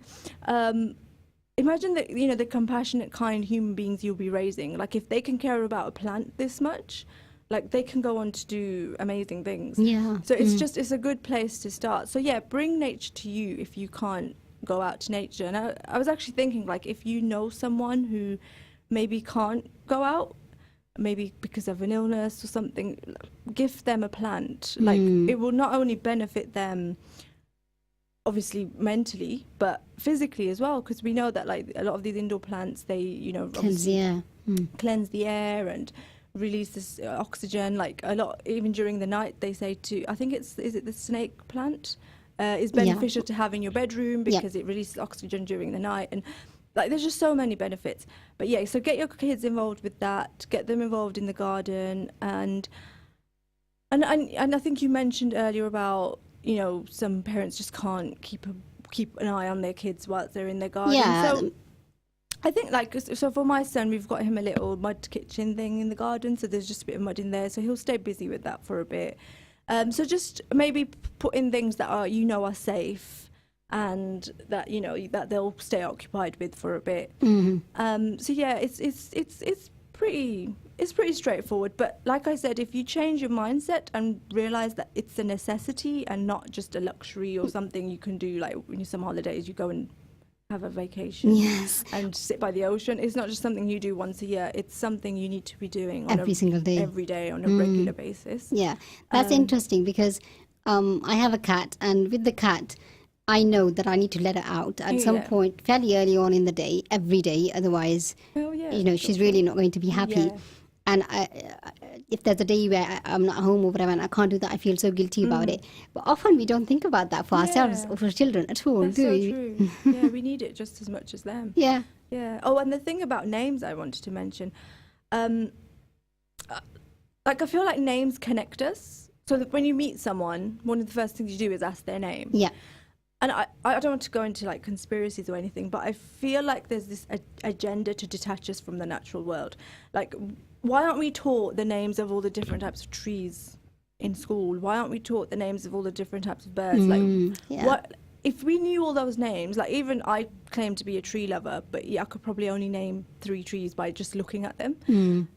Imagine that, the compassionate, kind human beings you'll be raising. Like if they can care about a plant this much, like they can go on to do amazing things. Yeah. So it's a good place to start. So yeah, bring nature to you if you can't go out to nature. And I was actually thinking, like, if you know someone who maybe can't go out, maybe because of an illness or something, gift them a plant. Like it will not only benefit them obviously mentally, but physically as well, because we know that like a lot of these indoor plants, they cleanse the air and release this oxygen. Like a lot, even during the night, they say I think is it the snake plant is beneficial to have in your bedroom because it releases oxygen during the night, and like there's just so many benefits. But yeah, so get your kids involved with that, get them involved in the garden, and I think you mentioned earlier about some parents just can't keep an eye on their kids whilst they're in their garden. Yeah. So I think so for my son, we've got him a little mud kitchen thing in the garden, so there's just a bit of mud in there, so he'll stay busy with that for a bit. So just maybe put in things that are are safe, and that that they'll stay occupied with for a bit. So yeah, it's pretty straightforward. But like I said, if you change your mindset and realize that it's a necessity and not just a luxury or something you can do, like when some holidays you go and have a vacation and sit by the ocean. It's not just something you do once a year. It's something you need to be doing on every single day, every day on a regular basis. Yeah, that's interesting, because I have a cat, and with the cat, I know that I need to let her out at some point fairly early on in the day, every day. Otherwise, she's really not going to be happy. Yeah. And if there's a day where I'm not home or whatever and I can't do that, I feel so guilty about it. But often we don't think about that for ourselves or for children at all, That's do so we? true. Yeah, we need it just as much as them. Yeah. Yeah. Oh, and the thing about names I wanted to mention, like I feel like names connect us. So that when you meet someone, one of the first things you do is ask their name. Yeah. And I don't want to go into like conspiracies or anything, but I feel like there's this agenda to detach us from the natural world. Like, why aren't we taught the names of all the different types of trees in school? Why aren't we taught the names of all the different types of birds? What if we knew all those names? Like, even I claim to be a tree lover, but I could probably only name 3 trees by just looking at them.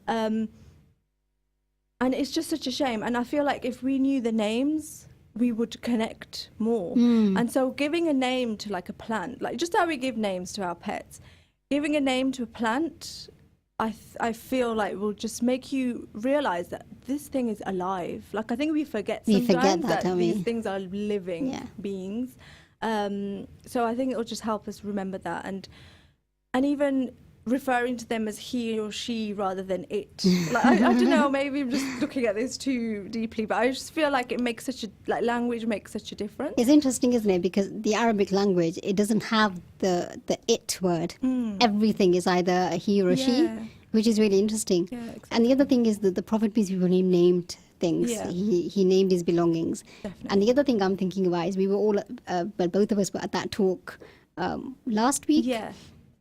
And it's just such a shame. And I feel like if we knew the names, we would connect more. And so giving a name to like a plant, like just how we give names to our pets, giving a name to a plant, I feel like will just make you realize that this thing is alive. Like I think we forget sometimes that these things are living beings. So I think it will just help us remember that, and even referring to them as he or she rather than it. Like I don't know, maybe I'm just looking at this too deeply, but I just feel like it makes language makes such a difference. It's interesting, isn't it? Because the Arabic language, it doesn't have the it word. Everything is either a he or a she, which is really interesting. Yeah, exactly. And the other thing is that the Prophet, peace be upon him, named things. Yeah. He named his belongings. Definitely. And the other thing I'm thinking about is we were all, both of us were at that talk last week. Yeah.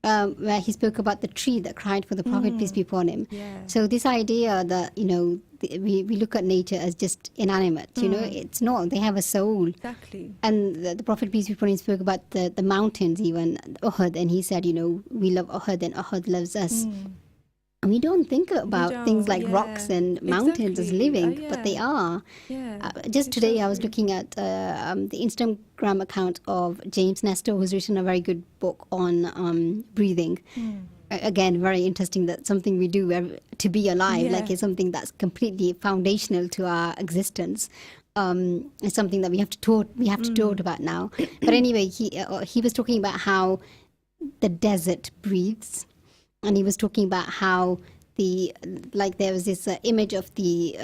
Where he spoke about the tree that cried for the Prophet, peace be upon him. Yeah. So this idea that, we look at nature as just inanimate, it's not. They have a soul. Exactly. And the Prophet, peace be upon him, spoke about the mountains, even Uhud, and he said, we love Uhud and Uhud loves us. And we don't think about things like rocks and mountains as living, but they are. Yeah. Just today, I was looking at the Instagram account of James Nestor, who's written a very good book on breathing. Again, very interesting that something we do to be alive, like it's something that's completely foundational to our existence. It's something that we have to talk about now. But anyway, he was talking about how the desert breathes. And he was talking about how there was this image of the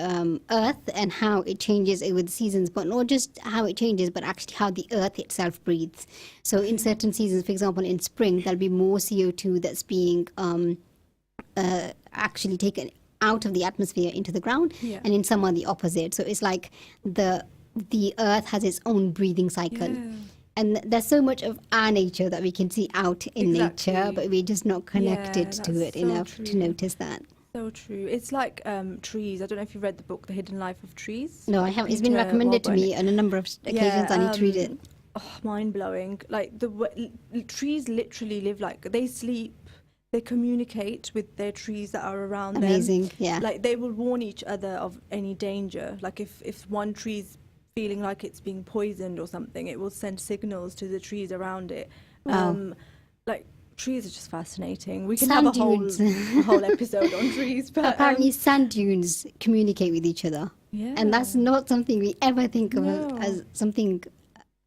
earth and how it changes with the seasons, but not just how it changes, but actually how the earth itself breathes. So in certain seasons, for example, in spring, there'll be more CO2 that's being actually taken out of the atmosphere into the ground, and in summer the opposite. So it's like the earth has its own breathing cycle. And there's so much of our nature that we can see out in nature, but we're just not connected to it enough to notice that. So true. It's like trees. I don't know if you've read the book, The Hidden Life of Trees. No, I haven't. It's been recommended to me on a number of occasions. I need to read it. Mind-blowing. Like trees literally live like, they sleep, they communicate with their trees that are around them. Amazing, yeah. Like they will warn each other of any danger. Like if one tree's feeling like it's being poisoned or something, it will send signals to the trees around it. Like trees are just fascinating. We can have a whole episode on trees. But apparently sand dunes communicate with each other. Yeah. And that's not something we ever think of as something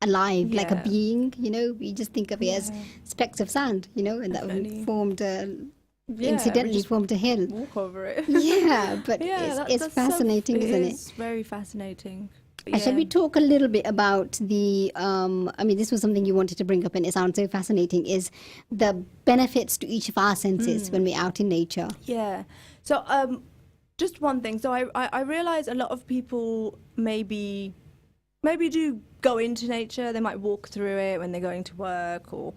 alive, like a being, we just think of it as specks of sand, and that formed incidentally formed a hill. Walk over it. But it's fascinating, isn't it? It's very fascinating. Shall we talk a little bit about the, this was something you wanted to bring up and it sounds so fascinating, is the benefits to each of our senses when we're out in nature. Yeah. So just one thing. So I realize a lot of people maybe do go into nature. They might walk through it when they're going to work, or,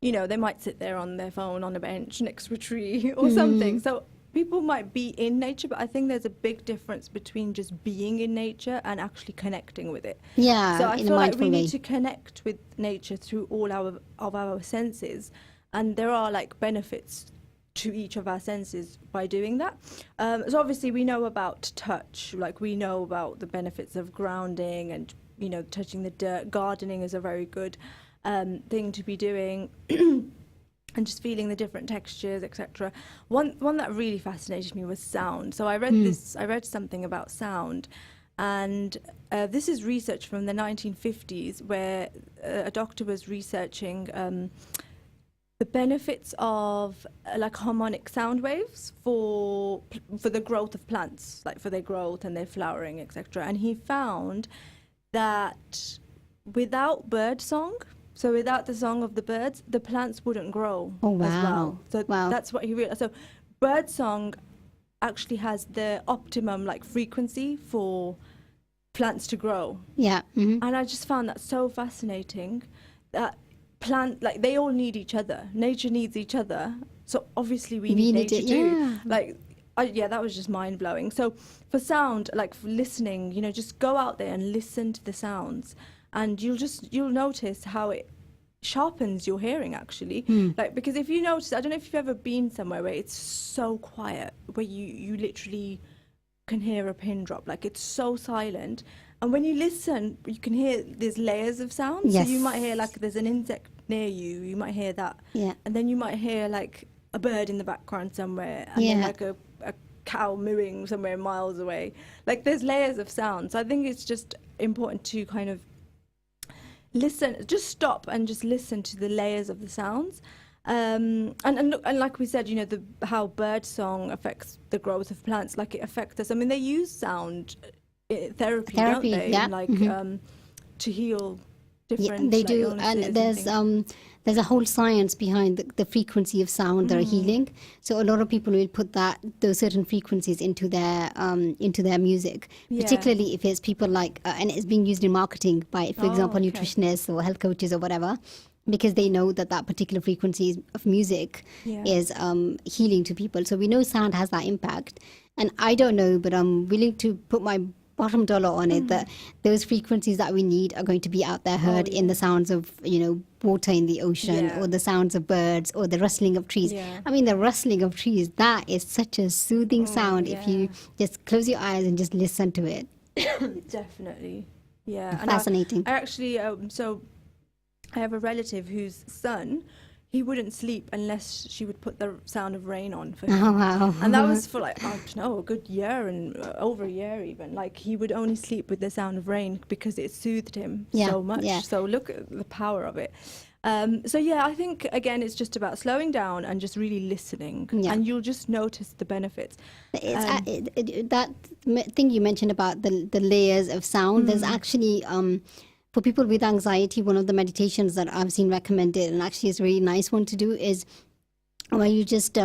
they might sit there on their phone on a bench next to a tree or something. So people might be in nature, but I think there's a big difference between just being in nature and actually connecting with it. Yeah, so I in feel a like mindful we way. need to connect with nature through all of our senses, and there are like benefits to each of our senses by doing that. So obviously we know about touch, like we know about the benefits of grounding and touching the dirt. Gardening is a very good thing to be doing. And just feeling the different textures, etc. One that really fascinated me was sound. So I read something about sound, and this is research from the 1950s where a doctor was researching the benefits of like harmonic sound waves for the growth of plants, like for their growth and their flowering, etc. And he found that without bird song, so without the song of the birds, the plants wouldn't grow as well. So that's what he realized. So bird song actually has the optimum like frequency for plants to grow. Yeah. Mm-hmm. And I just found that so fascinating that they all need each other. Nature needs each other. So obviously we need nature too. That was just mind blowing. So for sound, like for listening, just go out there and listen to the sounds. And you'll notice how it sharpens your hearing actually. Like, because if you notice, I don't know if you've ever been somewhere where it's so quiet, where you literally can hear a pin drop, like it's so silent. And when you listen, you can hear there's layers of sound. Yes. So you might hear like there's an insect near you might hear that. Yeah. And then you might hear like a bird in the background somewhere, and then like a cow mooing somewhere miles away. Like there's layers of sound. So I think it's just important to kind of listen, just stop and just listen to the layers of the sounds. And like we said, how bird song affects the growth of plants, like it affects us. I mean, they use sound therapy, don't they? Yeah. Like to heal different. Yeah, they do, and there's a whole science behind the frequency of sound that are healing. So a lot of people will put those certain frequencies into their music, particularly if it's people like, and it's being used in marketing by, for example, nutritionists or health coaches or whatever, because they know that particular frequency of music is healing to people. So we know sound has that impact. And I don't know, but I'm willing to put my bottom dollar on it that those frequencies that we need are going to be out there heard in the sounds of, water in the ocean or the sounds of birds or the rustling of trees. Yeah. I mean, the rustling of trees, that is such a soothing sound if you just close your eyes and just listen to it. Definitely. Yeah. Fascinating. I actually, so I have a relative whose son, he wouldn't sleep unless she would put the sound of rain on for him. Oh, wow. And that was for like, I don't know, a good year and over a year even. Like he would only sleep with the sound of rain because it soothed him so much. Yeah. So look at the power of it. So yeah, I think again, it's just about slowing down and just really listening, and you'll just notice the benefits. That thing you mentioned about the layers of sound, there's actually for people with anxiety, one of the meditations that I've seen recommended, and actually is a really nice one to do, is where you just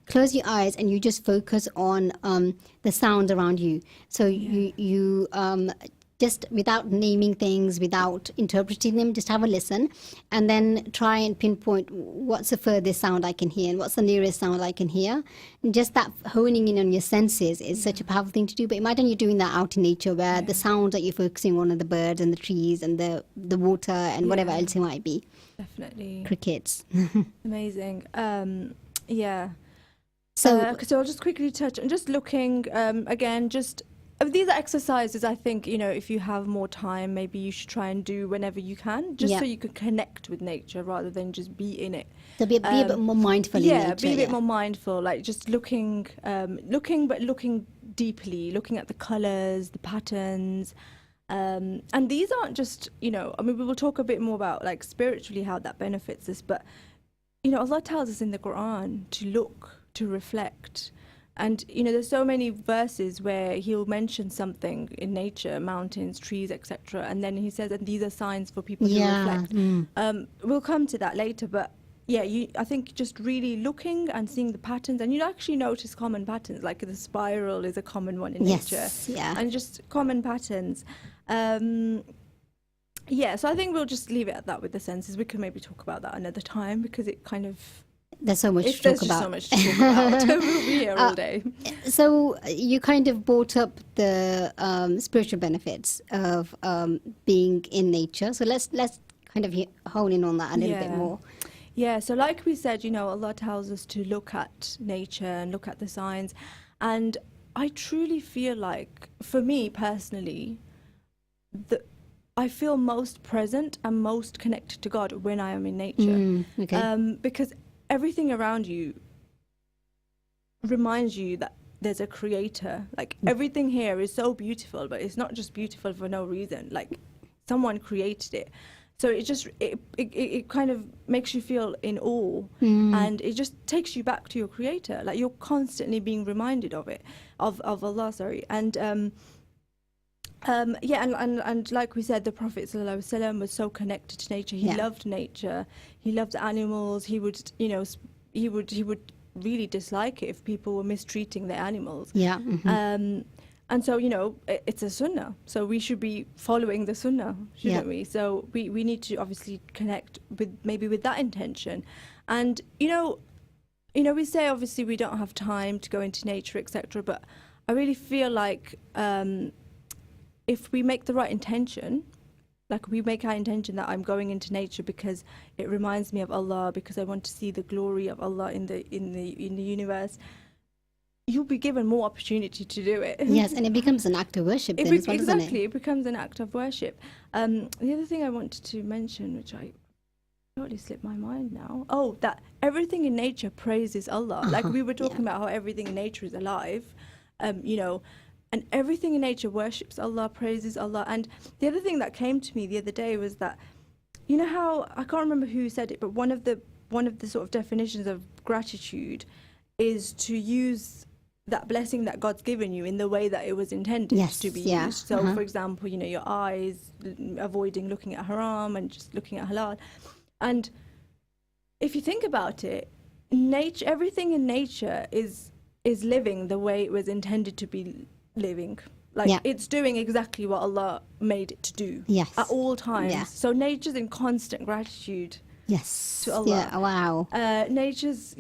close your eyes and you just focus on the sound around you. So you just without naming things, without interpreting them, just have a listen and then try and pinpoint what's the furthest sound I can hear and what's the nearest sound I can hear. And just that honing in on your senses is such a powerful thing to do. But imagine you're doing that out in nature where the sounds that you're focusing on are the birds and the trees and the water and whatever else it might be. Definitely. Crickets. Amazing. Yeah. So I'll just quickly touch on just looking, again, just these are exercises I think, if you have more time, maybe you should try and do whenever you can, just so you can connect with nature rather than just be in it. So be a bit more mindful in nature. Be a bit more mindful, like just looking deeply, looking at the colours, the patterns. And these aren't just, we will talk a bit more about like spiritually how that benefits us, but, Allah tells us in the Quran to look, to reflect. And, there's so many verses where he'll mention something in nature, mountains, trees, etc. And then he says, and these are signs for people to reflect. We'll come to that later. But, I think just really looking and seeing the patterns. And you actually notice common patterns, like the spiral is a common one in nature. And just common patterns. So I think we'll just leave it at that with the senses. We can maybe talk about that another time because it kind of... There's so much to talk about. So much to talk about. We'll be here all day. So you kind of brought up the spiritual benefits of being in nature. So let's kind of hone in on that a little bit more. Yeah, so like we said, Allah tells us to look at nature and look at the signs. And I truly feel like, for me personally, I feel most present and most connected to God when I am in nature. Because everything around you reminds you that there's a creator. Like everything here is so beautiful, but it's not just beautiful for no reason. Like someone created it. So it kind of makes you feel in awe, and it just takes you back to your creator. Like you're constantly being reminded of it, of Allah, sorry. And and like we said, the Prophet ﷺ was so connected to nature. He loved nature. He loved animals. He would, he would really dislike it if people were mistreating their animals. And so, it's a sunnah. So we should be following the sunnah, shouldn't we? So we need to obviously connect with that intention. And, we say obviously we don't have time to go into nature, etc. But I really feel like if we make the right intention, like we make our intention that I'm going into nature because it reminds me of Allah, because I want to see the glory of Allah in the universe, you'll be given more opportunity to do it. Yes, and it becomes an act of worship then as well, doesn't it? Exactly, it becomes an act of worship. The other thing I wanted to mention, which I totally slipped my mind now, that everything in nature praises Allah. Like we were talking about how everything in nature is alive, and everything in nature worships Allah, praises Allah. And the other thing that came to me the other day was that, how, I can't remember who said it, but one of the sort of definitions of gratitude is to use that blessing that God's given you in the way that it was intended to be used. So, for example, your eyes, avoiding looking at haram and just looking at halal. And if you think about it, everything in nature is living the way it was intended to be living. Like it's doing exactly what Allah made it to do at all times. So nature's in constant gratitude to Allah. Yeah, wow. Nature's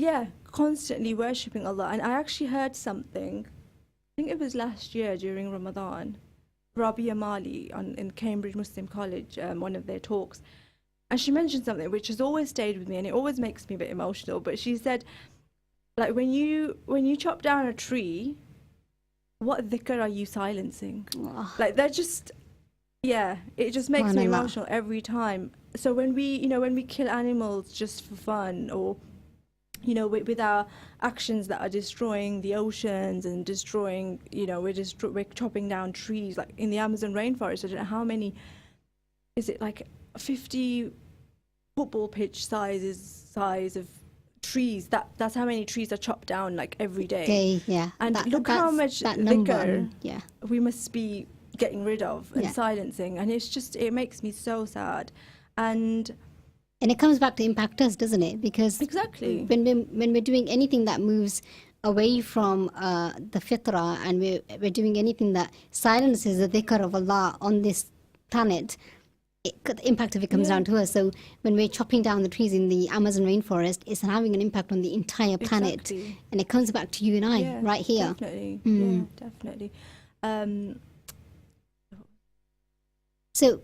constantly worshipping Allah. And I actually heard something, I think it was last year during Ramadan, Rabia Mali in Cambridge Muslim College, one of their talks, and she mentioned something which has always stayed with me, and it always makes me a bit emotional. But she said, like, when you chop down a tree, what dhikr are you silencing? Oh. Like, they're just, yeah, it just makes me Subhanallah. emotional every time. So when we kill animals just for fun, or with our actions that are destroying the oceans and destroying, we're chopping down trees, like in the Amazon rainforest. I don't know how many, is it like 50 football pitch size of trees? That's how many trees are chopped down, like, every day. Yeah. And look how much that number. dhikr Yeah. we must be getting rid of and Yeah. silencing, and it makes me so sad. And it comes back to impact us, doesn't it? Because exactly, when we're doing anything that moves away from the fitra, and we're doing anything that silences the dhikr of Allah on this planet, the impact of it comes down to us. So when we're chopping down the trees in the Amazon rainforest, it's having an impact on the entire planet. Exactly. And it comes back to you and I right here. Definitely. Mm. Yeah, definitely. So,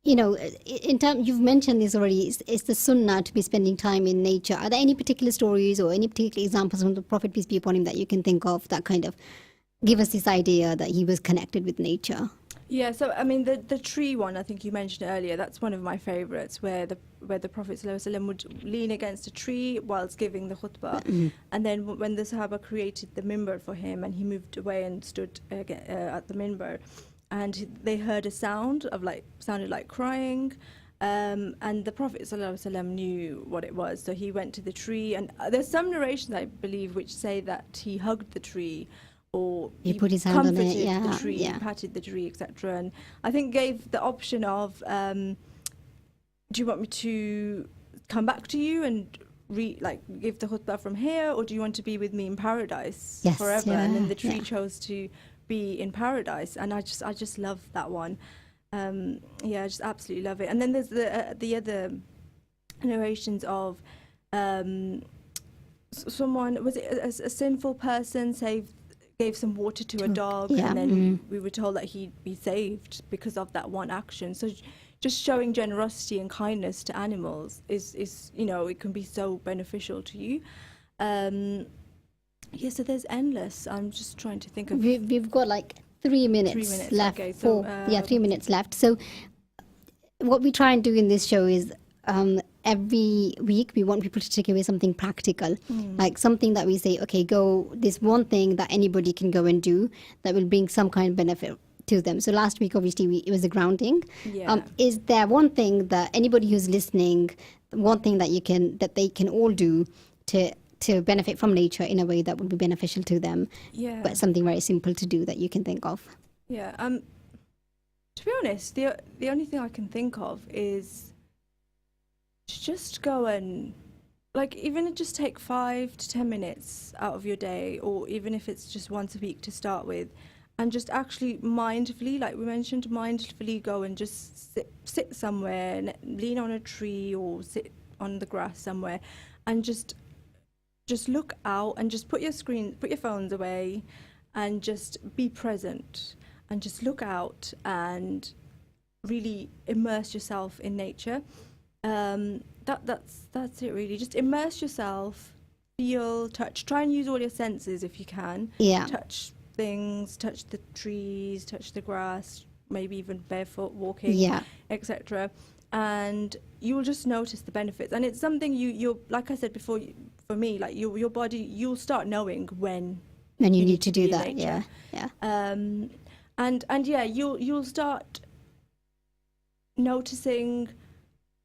in terms, you've mentioned this already, it's the sunnah to be spending time in nature. Are there any particular stories or any particular examples from the Prophet, peace be upon him, that you can think of that kind of give us this idea that he was connected with nature? Yeah, so I mean the tree one, I think you mentioned earlier, that's one of my favourites, where the Prophet ﷺ would lean against a tree whilst giving the khutbah, and then when the Sahaba created the minbar for him, and he moved away and stood at the minbar, and they heard a sounded like crying, and the Prophet ﷺ knew what it was, so he went to the tree, and there's some narrations, I believe, which say that he hugged the tree, or He put his hand on it, comforted yeah, the tree, yeah. patted the tree, etc. And I think gave the option of, do you want me to come back to you and give the khutbah from here, or do you want to be with me in paradise forever? And then the tree chose to be in paradise, and I just love that one. I just absolutely love it. And then there's the other narrations of someone, was it a sinful person gave some water to a dog, and then we were told that he'd be saved because of that one action. So just showing generosity and kindness to animals is it can be so beneficial to you. So there's endless. I'm just trying to think of. We've got like 3 minutes left. Okay, so 3 minutes left. So what we try and do in this show is every week we want people to take away something practical, like something that we say, okay, go this one thing that anybody can go and do that will bring some kind of benefit to them. So last week, obviously, it was the grounding. Is there one thing that anybody who's listening, one thing that they can all do to benefit from nature in a way that would be beneficial to them? But something very simple to do that you can think of. To be honest, the only thing I can think of is to just go and, even just take 5 to 10 minutes out of your day, or even if it's just once a week to start with, and just actually mindfully, like we mentioned, mindfully go and just sit somewhere and lean on a tree or sit on the grass somewhere, and just look out and just put your phones away, and just be present and just look out and really immerse yourself in nature. That's it really. Just immerse yourself, feel, touch, try and use all your senses if you can. Touch things, touch the trees, touch the grass, maybe even barefoot walking, etc. And you will just notice the benefits. And it's something you like I said before, for me, like your body, you'll start knowing when you need to do that. You'll start noticing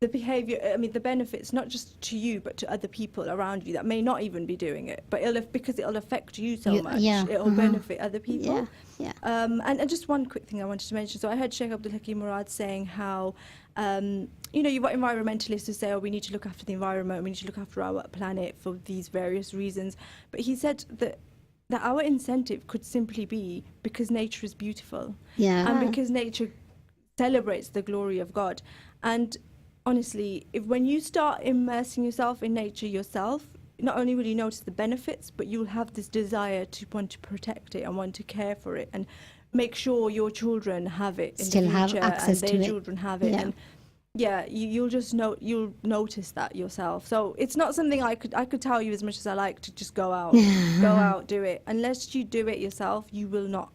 the behavior, the benefits, not just to you, but to other people around you that may not even be doing it, but because it'll affect you so much, it'll benefit other people. And just one quick thing I wanted to mention. So I heard Sheikh Abdul Hakim Murad saying how, you've got environmentalists who say, we need to look after the environment, we need to look after our planet for these various reasons. But he said that our incentive could simply be because nature is beautiful. And because nature celebrates the glory of God. And honestly, when you start immersing yourself in nature yourself, not only will you notice the benefits, but you'll have this desire to want to protect it and want to care for it and make sure your children have it in Still the have future, access and to their it. children have it. Yeah. And yeah, you'll just you'll notice that yourself. So it's not something I could tell you as much as I like to just go out, do it. Unless you do it yourself, you will not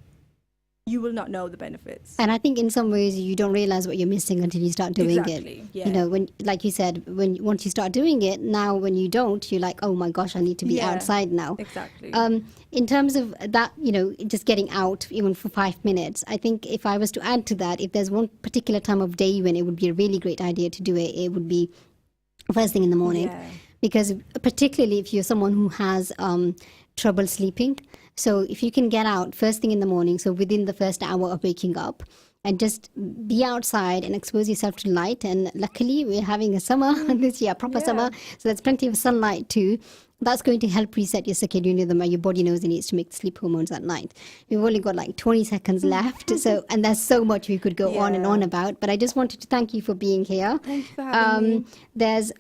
know the benefits. And I think in some ways you don't realize what you're missing until you start doing Exactly, it. yeah. You know, when, like you said, once you start doing it, now when you don't, you're like, oh my gosh, I need to be Yeah, outside now. exactly. In terms of that, you know, just getting out even for 5 minutes, I think if I was to add to that, if there's one particular time of day when it would be a really great idea to do it, it would be first thing in the morning. Yeah. Because particularly if you're someone who has trouble sleeping, so if you can get out first thing in the morning, so within the first hour of waking up, and just be outside and expose yourself to light. And luckily we're having a summer this year, proper summer, so there's plenty of sunlight too. That's going to help reset your circadian rhythm, where your body knows it needs to make the sleep hormones at night. We've only got like 20 seconds left, and there's so much we could go on and on about. But I just wanted to thank you for being here. Thank you for having me. There's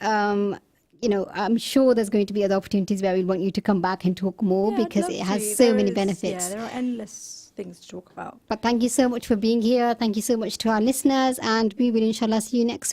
you know, I'm sure there's going to be other opportunities where we want you to come back and talk more, Yeah, I'd because love it has to. so There many is- benefits. Yeah, there are endless things to talk about. But thank you so much for being here. Thank you so much to our listeners, and we will inshallah see you next week.